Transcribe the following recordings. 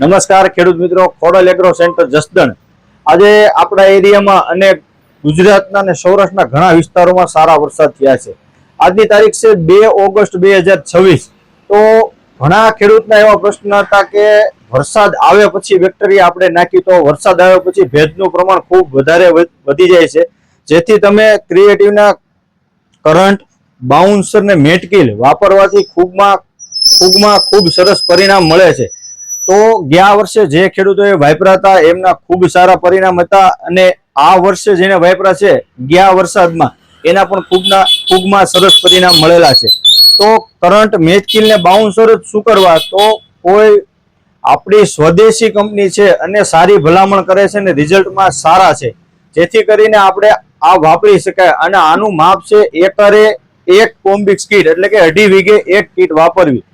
નમસ્કાર ખેડૂત મિત્રો, ખોડલ એગ્રો સેન્ટર જસદણ। આજે આપણા એરિયામાં અને ગુજરાતના અને સૌરાષ્ટ્રના ઘણા વિસ્તારોમાં સારા વરસાદ થયા છે। આજની તારીખ છે 2 ઓગસ્ટ 2026। તો ઘણા ખેડૂતના એવા પ્રશ્ન હતા કે વરસાદ આવે પછી બેક્ટેરિયા આપણે નાખી તો વરસાદ આવે પછી ભેજનું પ્રમાણ ખૂબ વધારે વધી જાય છે, જેથી તમે ક્રિએટિવના કરંટ, બાઉન્સર ને મેટકીલ વાપરવાથી ફૂગમાં ખૂબ સરસ પરિણામ મળે છે। તો ગયા વર્ષે જે ખેડૂતોએ વાપર્યા હતા એમના ખૂબ સારા પરિણામ હતા, અને આ વર્ષે જેને વાપર્યા છે ગયા વરસાદમાં એના પણ ફૂગમાં સરસ પરિણામ મળેલા છે। તો કરંટ, મેચકીલ ને બાઉન્સર જ શું કરવા, તો કોઈ આપણી સ્વદેશી કંપની છે અને સારી ભલામણ કરે છે અને રિઝલ્ટમાં સારા છે, જેથી કરીને આપણે આ વાપરી શકાય। અને આનું માપ છે એકરે 1 કોમ્બિક્સ કીટ, એટલે કે 2.5 વીઘે 1 કીટ વાપરવી।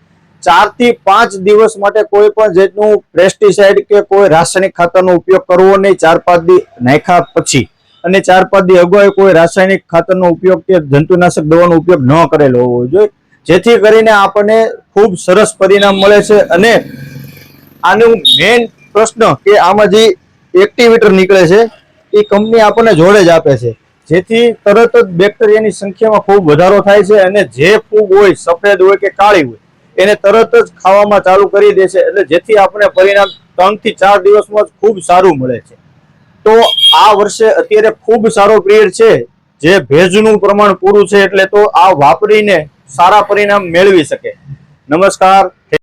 4 થી 5 દિવસ માટે કોઈ પણ જાતનું પેસ્ટિસાઇડ કે કોઈ રાસાયણિક ખાતરનો ઉપયોગ કરવો નહીં 4-5 દી નાખ્યા પછી, અને 4-5 દી અગાઉ કોઈ રાસાયણિક ખાતરનો ઉપયોગ કે જંતુનાશક દવાનો ઉપયોગ ન કરેલો હોવો જોઈએ, જેથી કરીને આપણને ખૂબ સરસ પરિણામ મળે છે। અને આનું મેઇન પ્રશ્ન કે આમાં જે એક્ટિવેટર નીકળે છે એ કંપની આપણને જોડે જ આપે છે, જેથી તરત જ બેક્ટેરિયાની સંખ્યામાં ખૂબ વધારો થાય છે, અને જે ફૂગ હોય, સફેદ હોય કે કાળી હોય, એને તરત જ ખાવામાં ચાલુ કરી દે છે, એટલે જેથી આપણે પરિણામ 3 થી 4 દિવસમાં ખૂબ સારું મળે છે। તો આ વર્ષે અત્યારે ખૂબ સારો પિરિયડ છે, જે ભેજનું પ્રમાણ પૂરું છે, એટલે તો આ વાપરીને સારા પરિણામ મેળવી શકે। નમસ્કાર।